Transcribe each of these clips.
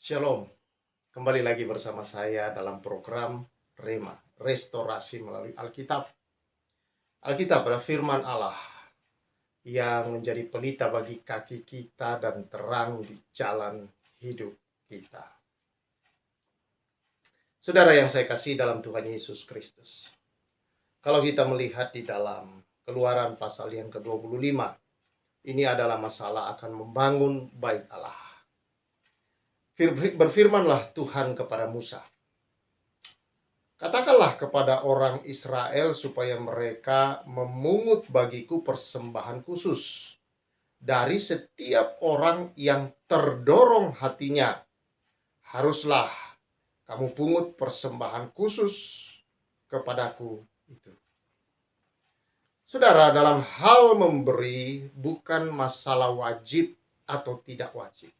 Shalom, kembali lagi bersama saya dalam program Rema, Restorasi melalui Alkitab. Alkitab adalah firman Allah yang menjadi pelita bagi kaki kita dan terang di jalan hidup kita. Saudara yang saya kasih dalam Tuhan Yesus Kristus, kalau kita melihat di dalam Keluaran pasal yang ke-25, ini adalah masalah akan membangun bait Allah. Berfirmanlah Tuhan kepada Musa, katakanlah kepada orang Israel supaya mereka memungut bagiku persembahan khusus dari setiap orang yang terdorong hatinya. Haruslah kamu pungut persembahan khusus kepadaku itu. Saudara, dalam hal memberi bukan masalah wajib atau tidak wajib.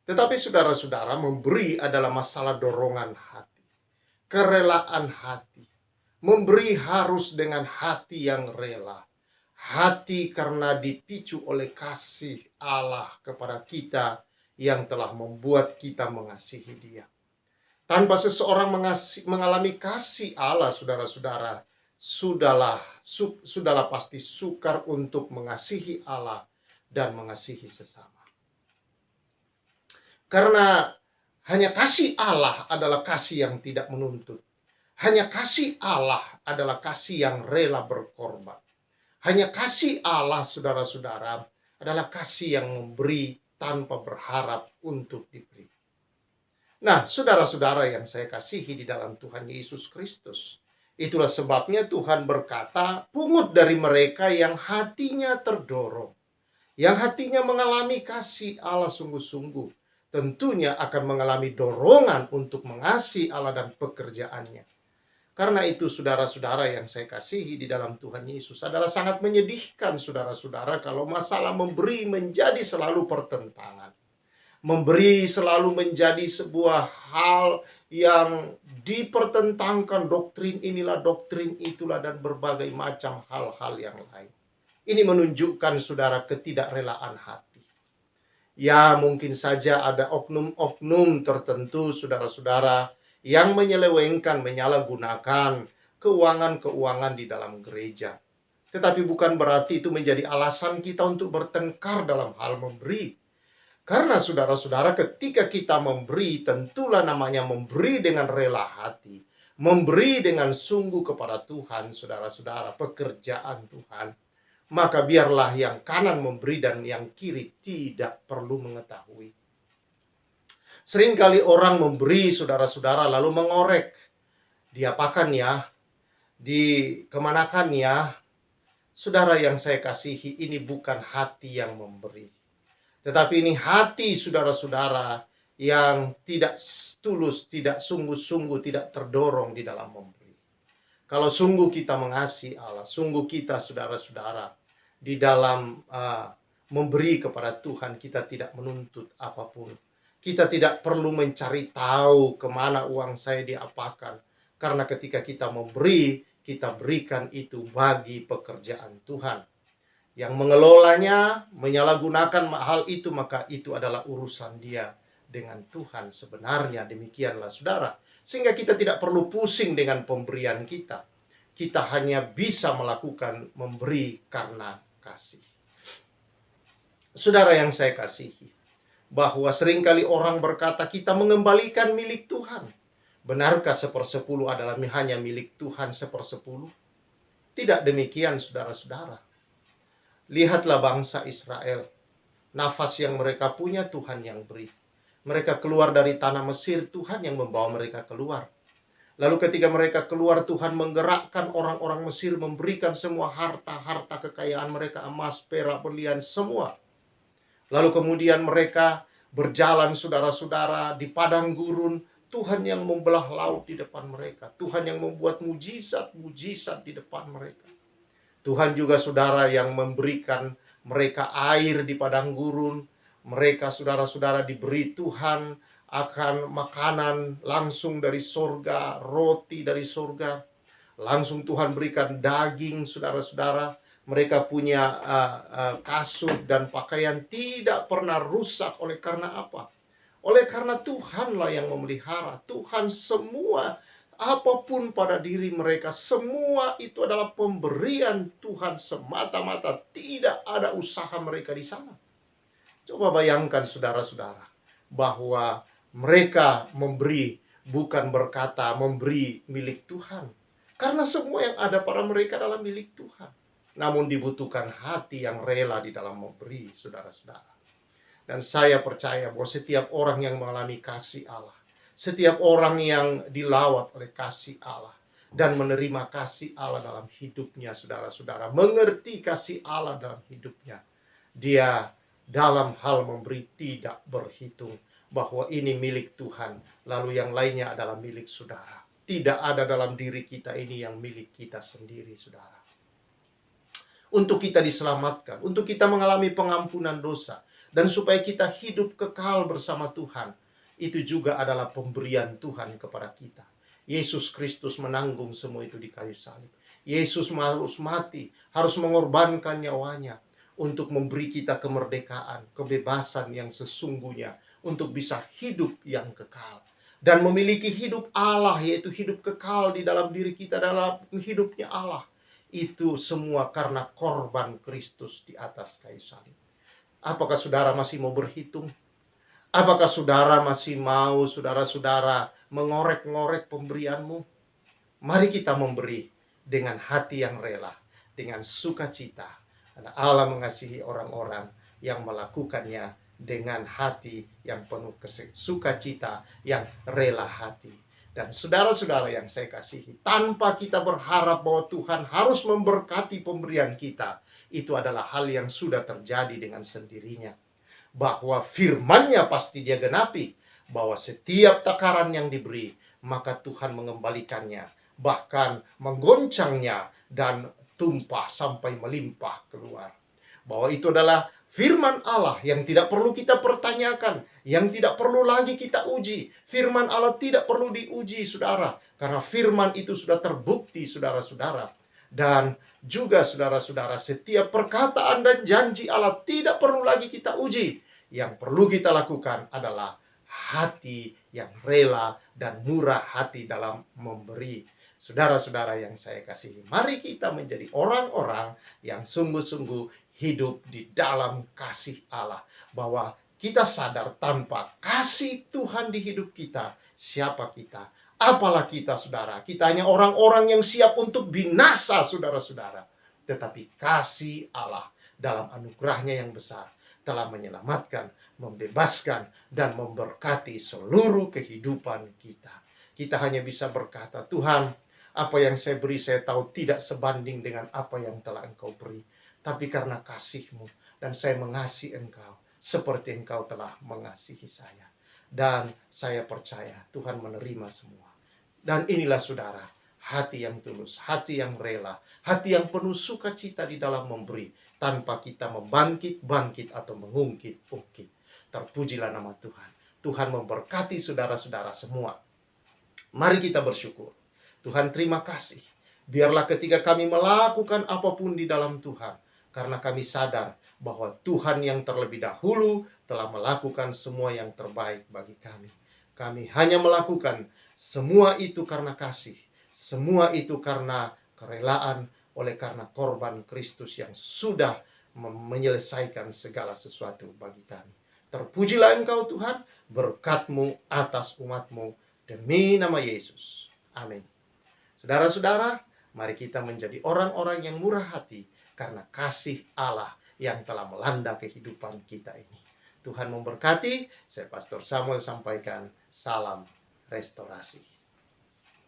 Tetapi saudara-saudara, memberi adalah masalah dorongan hati, kerelaan hati. Memberi harus dengan hati yang rela. Hati karena dipicu oleh kasih Allah kepada kita yang telah membuat kita mengasihi Dia. Tanpa seseorang mengalami kasih Allah, saudara-saudara, sudahlah pasti sukar untuk mengasihi Allah dan mengasihi sesama. Karena hanya kasih Allah adalah kasih yang tidak menuntut. Hanya kasih Allah adalah kasih yang rela berkorban. Hanya kasih Allah, saudara-saudara, adalah kasih yang memberi tanpa berharap untuk diberi. Nah, saudara-saudara yang saya kasihi di dalam Tuhan Yesus Kristus, itulah sebabnya Tuhan berkata, pungut dari mereka yang hatinya terdorong, yang hatinya mengalami kasih Allah sungguh-sungguh, tentunya akan mengalami dorongan untuk mengasihi Allah dan pekerjaannya. Karena itu saudara-saudara yang saya kasihi di dalam Tuhan Yesus, adalah sangat menyedihkan saudara-saudara kalau masalah memberi menjadi selalu pertentangan. Memberi selalu menjadi sebuah hal yang dipertentangkan, doktrin inilah, doktrin itulah, dan berbagai macam hal-hal yang lain. Ini menunjukkan saudara ketidakrelaan hati. Ya, mungkin saja ada oknum-oknum tertentu saudara-saudara yang menyelewengkan, menyalahgunakan keuangan-keuangan di dalam gereja. Tetapi bukan berarti itu menjadi alasan kita untuk bertengkar dalam hal memberi. Karena saudara-saudara, ketika kita memberi, tentulah namanya memberi dengan rela hati. Memberi dengan sungguh kepada Tuhan, saudara-saudara, pekerjaan Tuhan. Maka biarlah yang kanan memberi dan yang kiri tidak perlu mengetahui. Seringkali orang memberi, saudara-saudara, lalu mengorek. Diapakan ya? Dikemanakan ya? Saudara yang saya kasihi, ini bukan hati yang memberi. Tetapi ini hati saudara-saudara yang tidak tulus, tidak sungguh-sungguh, tidak terdorong di dalam memberi. Kalau sungguh kita mengasihi Allah, sungguh kita saudara-saudara di dalam memberi kepada Tuhan, kita tidak menuntut apapun. Kita tidak perlu mencari tahu kemana uang saya diapakan. Karena ketika kita memberi, kita berikan itu bagi pekerjaan Tuhan. Yang mengelolanya, menyalahgunakan hal itu, maka itu adalah urusan dia dengan Tuhan. Sebenarnya demikianlah saudara. Sehingga kita tidak perlu pusing dengan pemberian kita. Kita hanya bisa melakukan memberi karena kasih. Saudara yang saya kasihi, bahwa seringkali orang berkata kita mengembalikan milik Tuhan. Benarkah 1/10 adalah hanya milik Tuhan 1/10? Tidak demikian saudara-saudara. Lihatlah bangsa Israel. Nafas yang mereka punya Tuhan yang beri. Mereka keluar dari tanah Mesir, Tuhan yang membawa mereka keluar. Lalu ketika mereka keluar, Tuhan menggerakkan orang-orang Mesir memberikan semua harta kekayaan mereka, emas, perak, berlian, semua. Lalu kemudian mereka berjalan saudara-saudara di padang gurun. Tuhan yang membelah laut di depan mereka. Tuhan yang membuat mujizat-mujizat di depan mereka. Tuhan juga saudara yang memberikan mereka air di padang gurun. Mereka saudara-saudara diberi Tuhan akan makanan langsung dari surga, roti dari surga. Langsung Tuhan berikan daging saudara-saudara. Mereka punya kasut dan pakaian tidak pernah rusak. Oleh karena apa? Oleh karena Tuhanlah yang memelihara. Tuhan semua, apapun pada diri mereka, semua itu adalah pemberian Tuhan semata-mata. Tidak ada usaha mereka di sana. Coba bayangkan saudara-saudara, bahwa mereka memberi, bukan berkata memberi milik Tuhan. Karena semua yang ada pada mereka adalah milik Tuhan. Namun dibutuhkan hati yang rela di dalam memberi, saudara-saudara. Dan saya percaya bahwa setiap orang yang mengalami kasih Allah, setiap orang yang dilawat oleh kasih Allah, dan menerima kasih Allah dalam hidupnya, saudara-saudara, mengerti kasih Allah dalam hidupnya, dia dalam hal memberi tidak berhitung bahwa ini milik Tuhan, lalu yang lainnya adalah milik saudara. Tidak ada dalam diri kita ini yang milik kita sendiri, saudara. Untuk kita diselamatkan, untuk kita mengalami pengampunan dosa, dan supaya kita hidup kekal bersama Tuhan, itu juga adalah pemberian Tuhan kepada kita. Yesus Kristus menanggung semua itu di kayu salib. Yesus harus mati, harus mengorbankan nyawanya untuk memberi kita kemerdekaan, kebebasan yang sesungguhnya, untuk bisa hidup yang kekal. Dan memiliki hidup Allah, yaitu hidup kekal di dalam diri kita, dalam hidupnya Allah. Itu semua karena korban Kristus di atas kayu salib. Apakah saudara masih mau berhitung? Apakah saudara masih mau, saudara-saudara, mengorek-ngorek pemberianmu? Mari kita memberi dengan hati yang rela, dengan sukacita. Karena Allah mengasihi orang-orang yang melakukannya dengan hati yang penuh sukacita, yang rela hati. Dan saudara-saudara yang saya kasihi, tanpa kita berharap bahwa Tuhan harus memberkati pemberian kita, itu adalah hal yang sudah terjadi dengan sendirinya. Bahwa firman-Nya pasti Dia genapi, bahwa setiap takaran yang diberi, maka Tuhan mengembalikannya, bahkan menggoncangnya dan tumpah sampai melimpah keluar. Bahwa itu adalah firman Allah yang tidak perlu kita pertanyakan, yang tidak perlu lagi kita uji. Firman Allah tidak perlu diuji, saudara, karena firman itu sudah terbukti, saudara-saudara. Dan juga saudara-saudara, setiap perkataan dan janji Allah tidak perlu lagi kita uji. Yang perlu kita lakukan adalah hati yang rela dan murah hati dalam memberi. Saudara-saudara yang saya kasihi, mari kita menjadi orang-orang yang sungguh-sungguh hidup di dalam kasih Allah. Bahwa kita sadar tanpa kasih Tuhan di hidup kita, siapa kita? Apalah kita, saudara? Kita hanya orang-orang yang siap untuk binasa, saudara-saudara. Tetapi kasih Allah dalam anugerahnya yang besar telah menyelamatkan, membebaskan, dan memberkati seluruh kehidupan kita. Kita hanya bisa berkata, Tuhan, apa yang saya beri saya tahu tidak sebanding dengan apa yang telah Engkau beri. Tapi karena kasih-Mu, dan saya mengasihi Engkau seperti Engkau telah mengasihi saya. Dan saya percaya Tuhan menerima semua. Dan inilah saudara, hati yang tulus, hati yang rela, hati yang penuh sukacita di dalam memberi, tanpa kita membangkit-bangkit atau mengungkit-ungkit. Terpujilah nama Tuhan. Tuhan memberkati saudara-saudara semua. Mari kita bersyukur. Tuhan, terima kasih. Biarlah ketika kami melakukan apapun di dalam Tuhan, karena kami sadar bahwa Tuhan yang terlebih dahulu telah melakukan semua yang terbaik bagi kami. Kami hanya melakukan semua itu karena kasih. Semua itu karena kerelaan, oleh karena korban Kristus yang sudah menyelesaikan segala sesuatu bagi kami. Terpujilah Engkau Tuhan, berkat-Mu atas umat-Mu, demi nama Yesus. Amin. Saudara-saudara, mari kita menjadi orang-orang yang murah hati karena kasih Allah yang telah melanda kehidupan kita ini. Tuhan memberkati. Saya Pastor Samuel sampaikan salam restorasi.